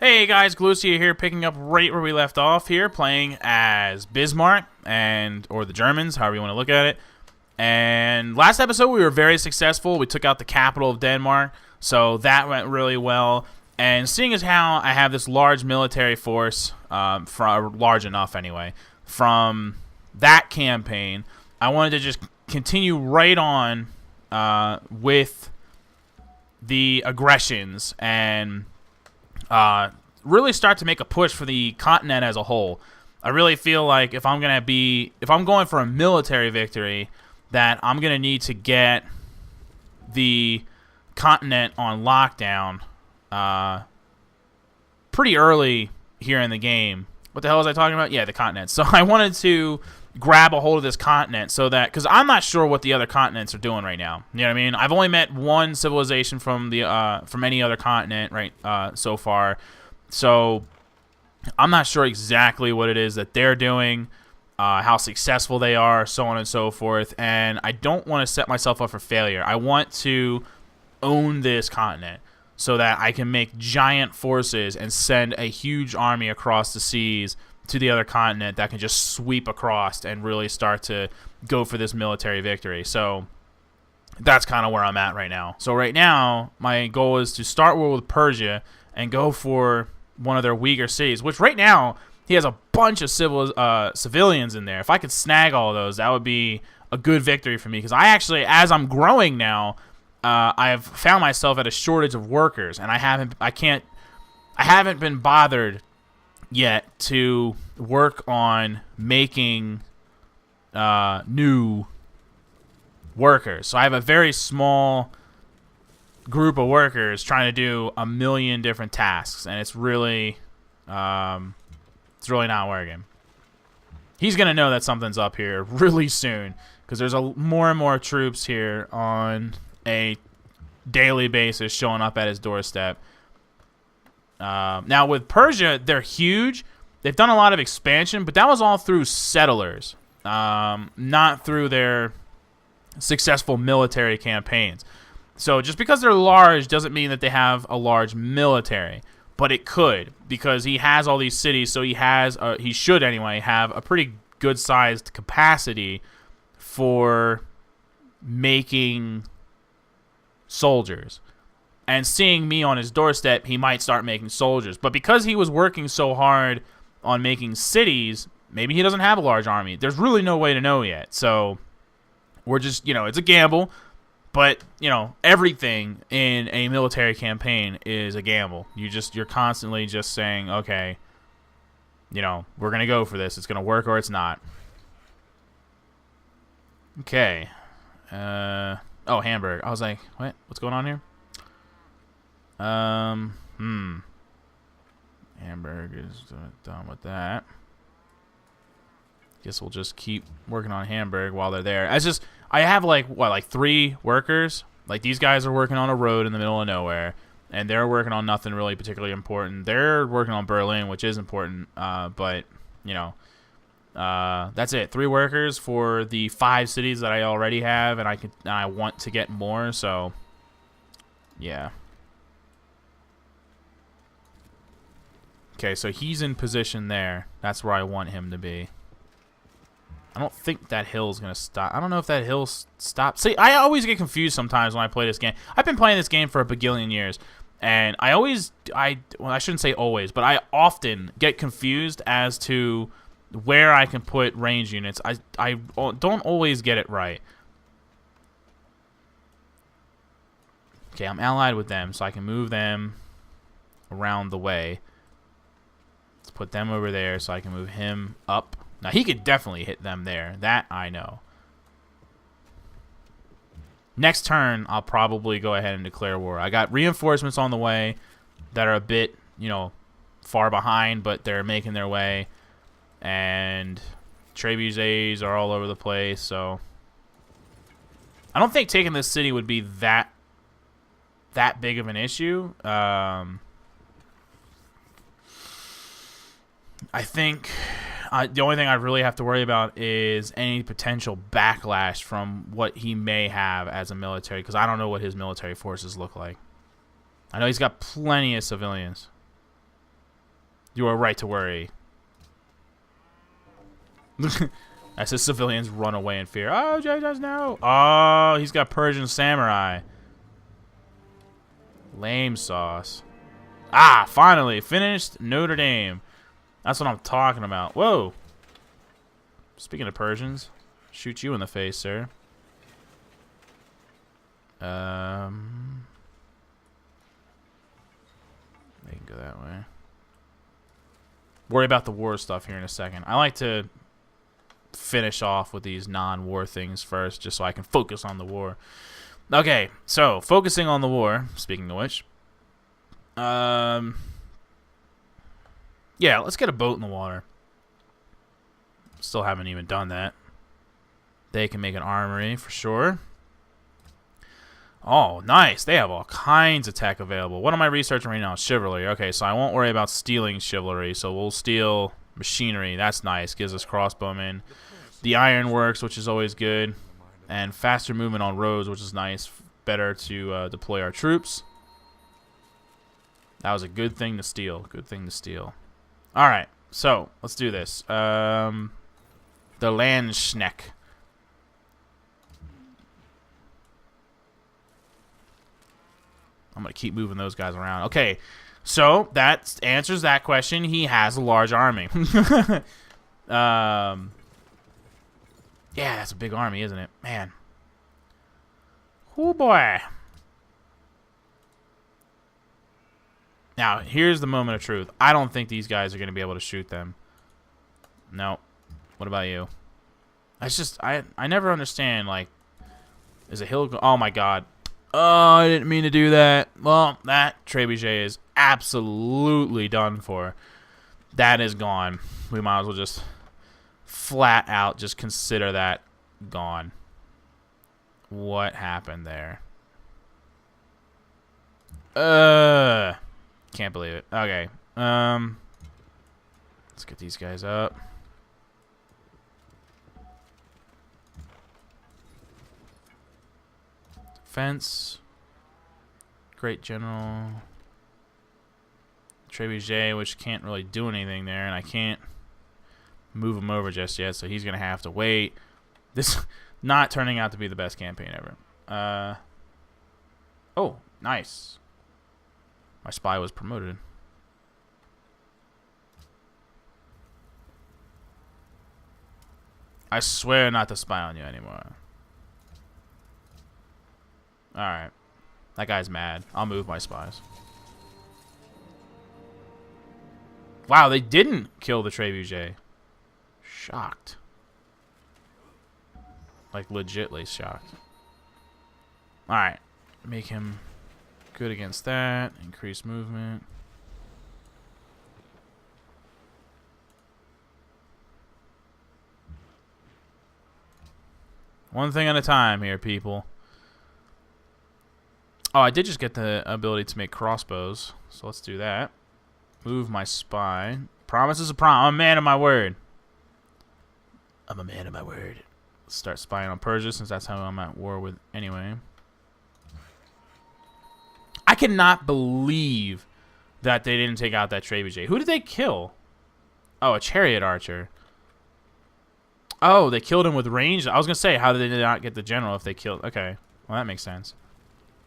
Hey guys, Galucia here, picking up right where we left off here, playing as Bismarck, or the Germans, however you want to look at it. And last episode we were very successful. We took out the capital of Denmark, so that went really well. And seeing as how I have this large military force, large enough anyway, from that campaign, I wanted to just continue right on with the aggressions and really start to make a push for the continent as a whole. I really feel like if I'm going for a military victory, that I'm gonna need to get the continent on lockdown pretty early here in the game. What the hell was I talking about? Yeah, the continent. So I wanted to grab a hold of this continent so that, because I'm not sure what the other continents are doing right now. You know what I mean? I've only met one civilization from any other continent so far. So I'm not sure exactly what it is that they're doing, how successful they are, so on and so forth. And I don't want to set myself up for failure. I want to own this continent so that I can make giant forces and send a huge army across the seas to the other continent that can just sweep across and really start to go for this military victory. So that's kind of where I'm at right now. So right now, my goal is to start war with Persia and go for one of their weaker cities, which right now he has a bunch of civilians in there. If I could snag all of those, that would be a good victory for me, because I actually, as I'm growing now, I have found myself at a shortage of workers, and I haven't been bothered yet to work on making new workers. So I have a very small group of workers trying to do a million different tasks, and it's really not working. He's gonna know that something's up here really soon, because there's more and more troops here on a daily basis showing up at his doorstep. Now with Persia, they're huge. They've done a lot of expansion, but that was all through settlers, not through their successful military campaigns. So just because they're large doesn't mean that they have a large military, but it could, because he has all these cities. So he should anyway have a pretty good sized capacity for making soldiers. And seeing me on his doorstep, he might start making soldiers. But because he was working so hard on making cities, maybe he doesn't have a large army. There's really no way to know yet. So we're just, it's a gamble. But, everything in a military campaign is a gamble. You're constantly just saying, okay, we're going to go for this. It's going to work or it's not. Okay. Oh, Hamburg. I was like, what? What's going on here? Hamburg is done with that. Guess we'll just keep working on Hamburg while they're there. I have like 3 workers. Like, these guys are working on a road in the middle of nowhere, and they're working on nothing really particularly important. They're working on Berlin, which is important, but that's it. 3 workers for the 5 cities that I already have, and I want to get more. So yeah. Okay, so he's in position there. That's where I want him to be. I don't think that hill's going to stop. I don't know if that hill stops. See, I always get confused sometimes when I play this game. I've been playing this game for a bagillion years, and well, I shouldn't say always, but I often get confused as to where I can put range units. I don't always get it right. Okay, I'm allied with them, so I can move them around the way. Let's put them over there so I can move him up. Now, he could definitely hit them there. That I know. Next turn, I'll probably go ahead and declare war. I got reinforcements on the way that are a bit, far behind, but they're making their way. And trebuchets are all over the place, so I don't think taking this city would be that big of an issue. I think the only thing I really have to worry about is any potential backlash from what he may have as a military, because I don't know what his military forces look like. I know he's got plenty of civilians. You are right to worry. As his civilians run away in fear. Oh, Jay does know. Oh, he's got Persian samurai. Lame sauce. Ah, finally. Finished Notre Dame. That's what I'm talking about. Whoa. Speaking of Persians, shoot you in the face, sir. They can go that way. Worry about the war stuff here in a second. I like to finish off with these non-war things first, just so I can focus on the war. Okay, so focusing on the war. Speaking of which, yeah, let's get a boat in the water. Still haven't even done that. They can make an armory for sure. Oh, nice. They have all kinds of tech available. What am I researching right now? Chivalry. Okay, so I won't worry about stealing chivalry. So we'll steal machinery. That's nice. Gives us crossbowmen. The ironworks, which is always good. And faster movement on roads, which is nice. Better to deploy our troops. That was a good thing to steal. Good thing to steal. Alright, so let's do this. The Landsknecht. I'm going to keep moving those guys around. Okay, so that answers that question. He has a large army. Yeah, that's a big army, isn't it? Man. Oh, boy. Now, here's the moment of truth. I don't think these guys are going to be able to shoot them. No. What about you? It's just, I never understand, like, is a hill... Oh, my God. Oh, I didn't mean to do that. Well, that trebuchet is absolutely done for. That is gone. We might as well just flat out just consider that gone. What happened there? Can't believe it. Okay. Let's get these guys up. Defense. Great General. Trebuchet, which can't really do anything there, and I can't move him over just yet, so he's going to have to wait. This not turning out to be the best campaign ever. Oh, nice. My spy was promoted. I swear not to spy on you anymore. Alright. That guy's mad. I'll move my spies. Wow, they didn't kill the trebuchet. Shocked. Like, legitly shocked. Alright. Make him good against that. Increase movement. One thing at a time here, people. Oh, I did just get the ability to make crossbows. So let's do that. Move my spy. Promise is a promise. I'm a man of my word. I'm a man of my word. Let's start spying on Persia, since that's how I'm at war with anyway. I cannot believe that they didn't take out that trebuchet. Who did they kill? Oh, a chariot archer. Oh, they killed him with range? I was going to say, how did they not get the general if they killed... Okay, well, that makes sense.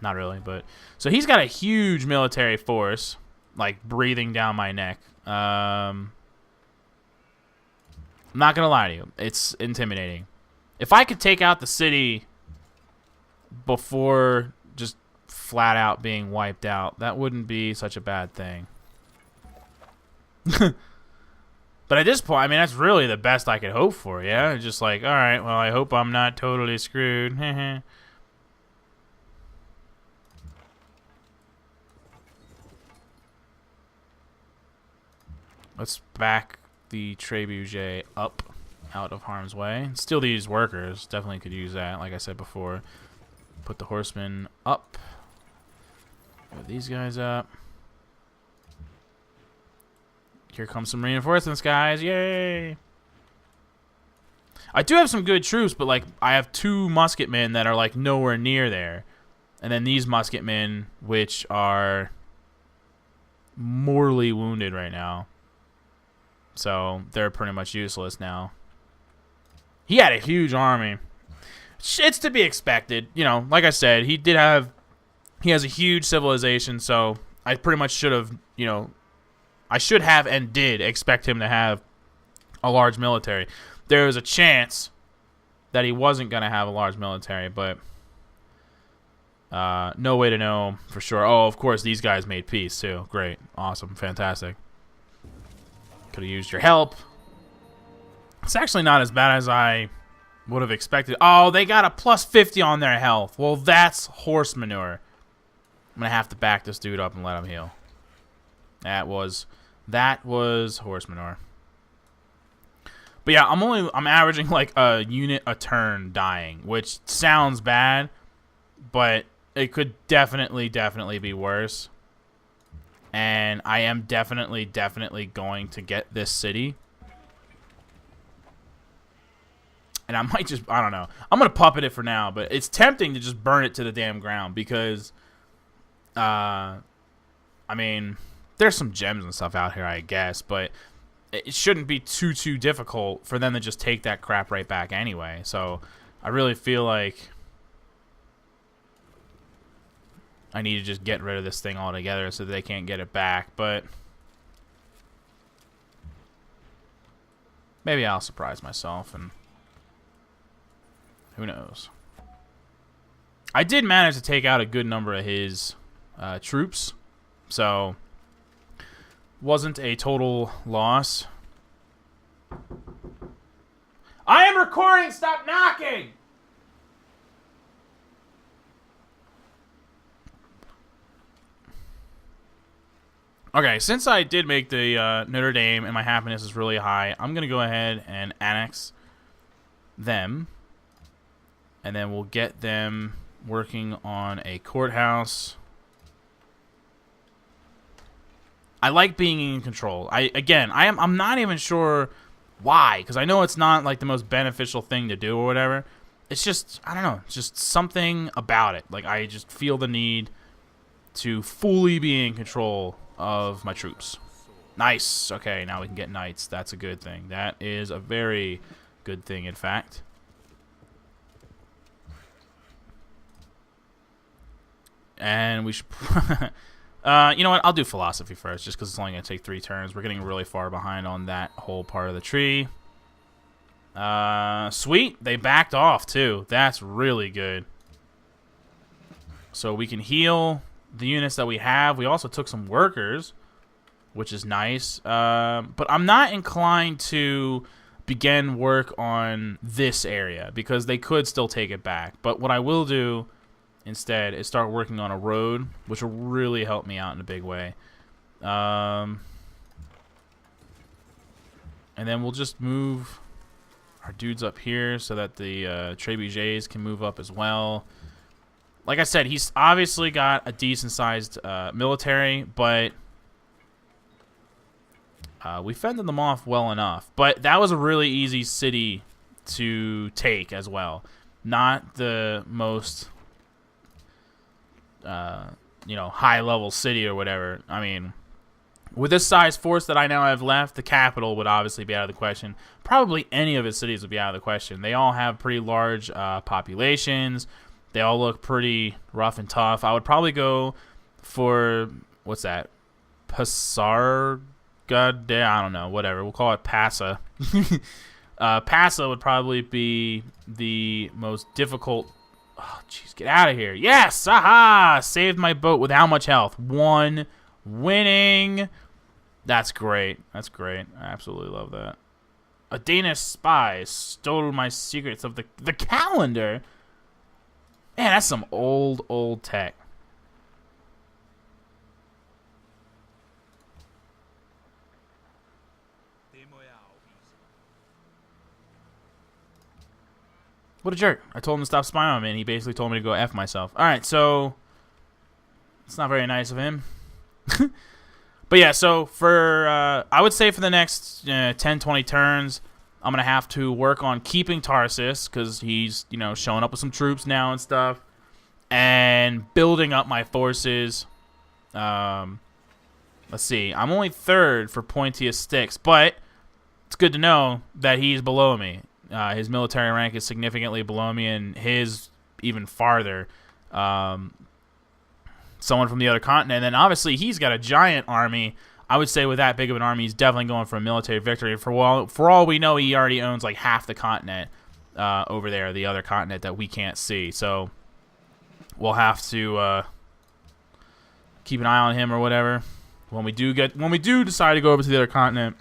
Not really, but... So he's got a huge military force, like, breathing down my neck. I'm not going to lie to you. It's intimidating. If I could take out the city before just flat out being wiped out, that wouldn't be such a bad thing. But at this point, I mean, that's really the best I could hope for, yeah? Just like, all right, well, I hope I'm not totally screwed. Let's back the trebuchet up out of harm's way. Still, these workers definitely could use that, like I said before. Put the horsemen up. Put these guys up. Here comes some reinforcements, guys. Yay! I do have some good troops, but, like, I have 2 musketmen that are, like, nowhere near there. And then these musketmen, which are mortally wounded right now. So they're pretty much useless now. He had a huge army. It's to be expected. You know, like I said, he has a huge civilization, so I pretty much should have, you know, I should have and did expect him to have a large military. There was a chance that he wasn't going to have a large military, but no way to know for sure. Oh, of course, these guys made peace, too. Great. Awesome. Fantastic. Could have used your help. It's actually not as bad as I would have expected. Oh, they got a plus 50 on their health. Well, that's horse manure. I'm going to have to back this dude up and let him heal. That was horse manure. But yeah, I'm averaging like a unit a turn dying, which sounds bad, but it could definitely be worse. And I am definitely going to get this city. And I might just, I don't know. I'm going to puppet it for now, but it's tempting to just burn it to the damn ground because, I mean, there's some gems and stuff out here, I guess, but it shouldn't be too difficult for them to just take that crap right back anyway. So I really feel like I need to just get rid of this thing altogether so that they can't get it back. But maybe I'll surprise myself, and who knows. I did manage to take out a good number of his troops, so wasn't a total loss. I am recording! Stop knocking! Okay, since I did make the Notre Dame and my happiness is really high, I'm going to go ahead and annex them. And then we'll get them working on a courthouse. I like being in control. I'm not even sure why, because I know it's not like the most beneficial thing to do or whatever. It's just, I don't know, it's just something about it. Like, I just feel the need to fully be in control of my troops. Nice. Okay, now we can get knights. That's a good thing. That is a very good thing, in fact. And we should... you know what? I'll do philosophy first, just because it's only going to take 3 turns. We're getting really far behind on that whole part of the tree. Sweet. They backed off, too. That's really good. So we can heal the units that we have. We also took some workers, which is nice. But I'm not inclined to begin work on this area, because they could still take it back. But what I will do instead is start working on a road, which will really help me out in a big way. And then we'll just move our dudes up here so that the trebuchets can move up as well. Like I said, he's obviously got a decent-sized military, but we fended them off well enough. But that was a really easy city to take as well. Not the most... you know, high-level city or whatever. I mean, with this size force that I now have left, the capital would obviously be out of the question. Probably any of its cities would be out of the question. They all have pretty large populations. They all look pretty rough and tough. I would probably go for, what's that? Pasargadae? I don't know. Whatever. We'll call it Passa. Passa would probably be the most difficult. Oh, jeez, get out of here. Yes! Aha! Saved my boat with how much health? 1. Winning. That's great. That's great. I absolutely love that. A Danish spy stole my secrets of the calendar. Man, that's some old tech. What a jerk. I told him to stop spying on me, and he basically told me to go F myself. Alright, so... It's not very nice of him. But yeah, so for... I would say for the next 10-20 turns, I'm going to have to work on keeping Tarsus, because he's, you know, showing up with some troops now and stuff. And building up my forces. Let's see. I'm only 3rd for pointiest sticks, but it's good to know that he's below me. His military rank is significantly below me, and his even farther. Someone from the other continent. And then obviously he's got a giant army. I would say with that big of an army, he's definitely going for a military victory. For all we know, he already owns like half the continent over there, the other continent that we can't see. So we'll have to keep an eye on him or whatever when we do decide to go over to the other continent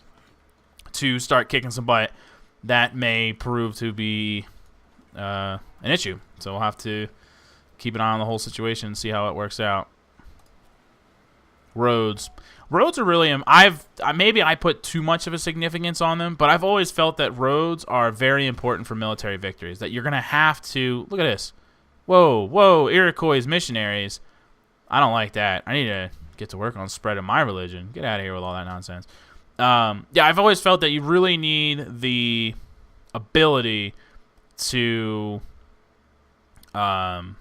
to start kicking some butt. That may prove to be an issue. So we'll have to keep an eye on the whole situation and see how it works out. Roads are really, maybe I put too much of a significance on them, but I've always felt that roads are very important for military victories, that you're going to have to, look at this. Whoa, Iroquois missionaries. I don't like that. I need to get to work on spreading my religion. Get out of here with all that nonsense. Yeah, I've always felt that you really need the ability to, let's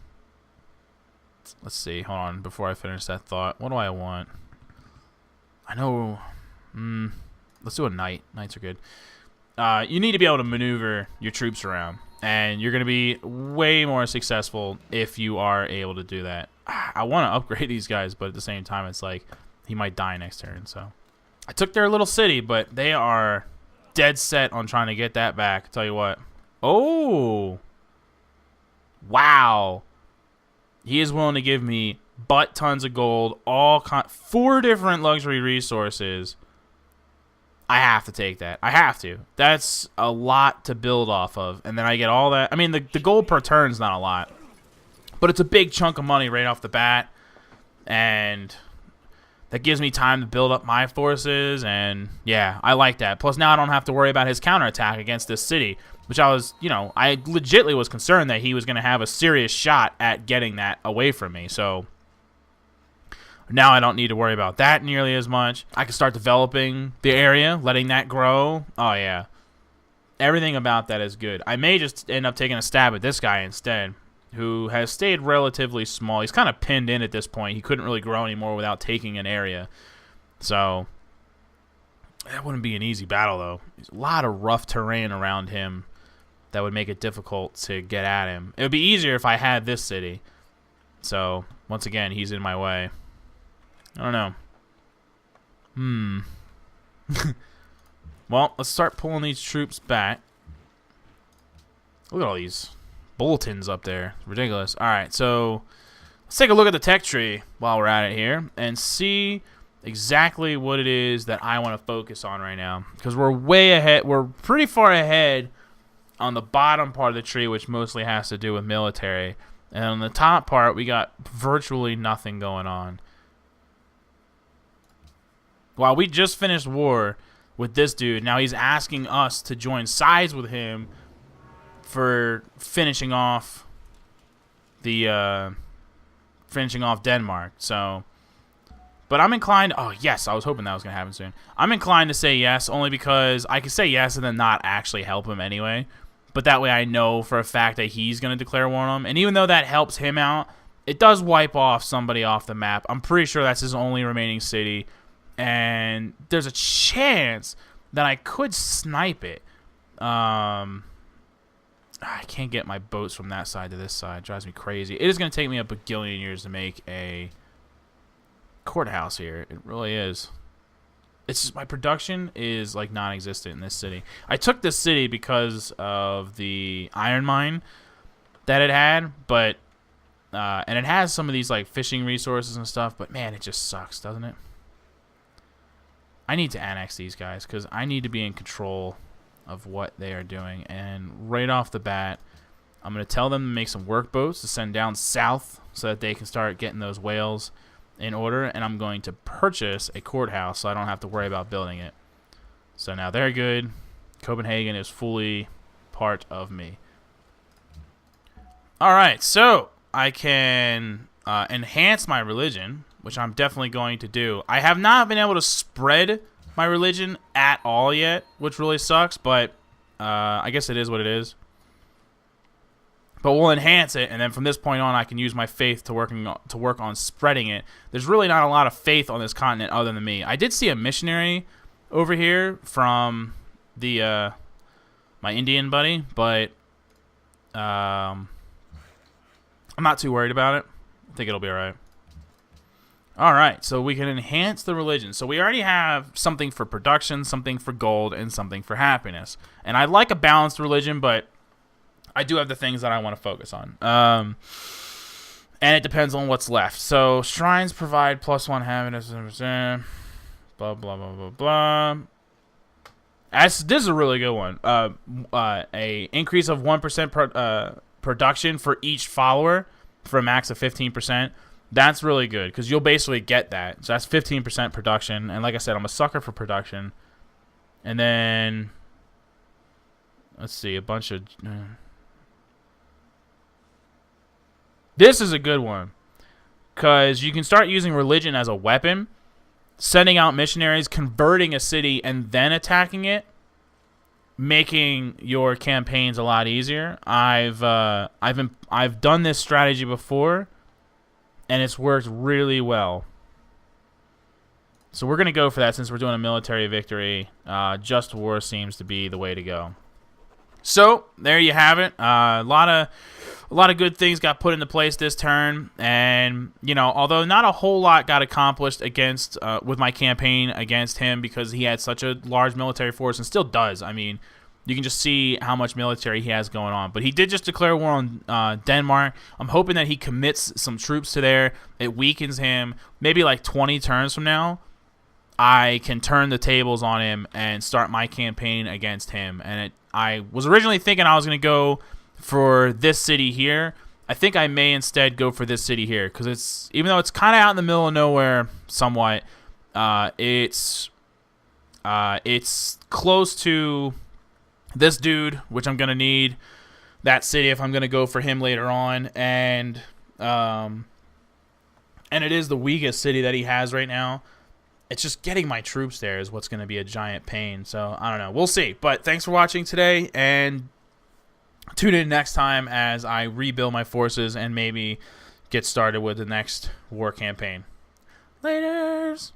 see, hold on, before I finish that thought. What do I want? I know, let's do a knight. Knights are good. You need to be able to maneuver your troops around, and you're going to be way more successful if you are able to do that. I want to upgrade these guys, but at the same time, it's like he might die next turn, so. I took their little city, but they are dead set on trying to get that back. I'll tell you what. Oh. Wow. He is willing to give me butt tons of gold, 4 different luxury resources. I have to take that. I have to. That's a lot to build off of. And then I get all that. I mean, the gold per turn is not a lot, but it's a big chunk of money right off the bat. And that gives me time to build up my forces. And yeah, I like that. Plus now I don't have to worry about his counterattack against this city, which I was, I legitimately was concerned that he was going to have a serious shot at getting that away from me. So now I don't need to worry about that nearly as much. I can start developing the area, letting that grow. Oh, yeah. Everything about that is good. I may just end up taking a stab at this guy instead, who has stayed relatively small. He's kind of pinned in at this point. He couldn't really grow anymore without taking an area. So that wouldn't be an easy battle, though. There's a lot of rough terrain around him that would make it difficult to get at him. It would be easier if I had this city. So, once again, he's in my way. I don't know. Well, let's start pulling these troops back. Look at all these bulletins up there. It's ridiculous. Alright, so let's take a look at the tech tree while we're at it here and see exactly what it is that I want to focus on right now. Because we're way ahead. We're pretty far ahead on the bottom part of the tree, which mostly has to do with military. And on the top part, we got virtually nothing going on. While we just finished war with this dude, now he's asking us to join sides with him for finishing off the Denmark. So, but I'm inclined. Oh yes, I was hoping that was gonna happen soon. I'm inclined to say yes, only because I can say yes and then not actually help him anyway. But that way I know for a fact that he's gonna declare war on him. And even though that helps him out, it does wipe off somebody off the map. I'm pretty sure that's his only remaining city. And there's a chance that I could snipe it. I can't get my boats from that side to this side. It drives me crazy. It is going to take me a bagillion years to make a courthouse here. It really is. It's just my production is like non-existent in this city. I took this city because of the iron mine that it had, but and it has some of these like fishing resources and stuff. But man, it just sucks, doesn't it? I need to annex these guys because I need to be in control of what they are doing. And right off the bat, I'm going to tell them to make some workboats to send down south so that they can start getting those whales in order. And I'm going to purchase a courthouse so I don't have to worry about building it. So now they're good. Copenhagen is fully part of me. All right, so I can enhance my religion, which I'm definitely going to do. I have not been able to spread my religion at all yet, which really sucks, but I guess it is what it is. But we'll enhance it, and then from this point on, I can use my faith to work on spreading it. There's really not a lot of faith on this continent other than me. I did see a missionary over here from the my Indian buddy, but I'm not too worried about it. I think it'll be alright. Alright, so we can enhance the religion. So we already have something for production, something for gold, and something for happiness. And I like a balanced religion, but I do have the things that I want to focus on. And it depends on what's left. So shrines provide +1 happiness. Blah, blah, blah, blah, blah. This is a really good one. A increase of 1% production for each follower for a max of 15%. That's really good because you'll basically get that. So that's 15% production. And like I said, I'm a sucker for production. And then, let's see, a bunch of... This is a good one because you can start using religion as a weapon, sending out missionaries, converting a city, and then attacking it, making your campaigns a lot easier. I've done this strategy before, and it's worked really well. So we're gonna go for that since we're doing a military victory. Just war seems to be the way to go. So there you have it. A lot of good things got put into place this turn, and although not a whole lot got accomplished against with my campaign against him because he had such a large military force and still does. I mean, you can just see how much military he has going on. But he did just declare war on Denmark. I'm hoping that he commits some troops to there. It weakens him. Maybe like 20 turns from now, I can turn the tables on him and start my campaign against him. And I was originally thinking I was going to go for this city here. I think I may instead go for this city here because even though it's kind of out in the middle of nowhere somewhat, it's close to this dude, which I'm going to need that city if I'm going to go for him later on. And it is the weakest city that he has right now. It's just getting my troops there is what's going to be a giant pain. So, I don't know. We'll see. But thanks for watching today, and tune in next time as I rebuild my forces and maybe get started with the next war campaign. Laters!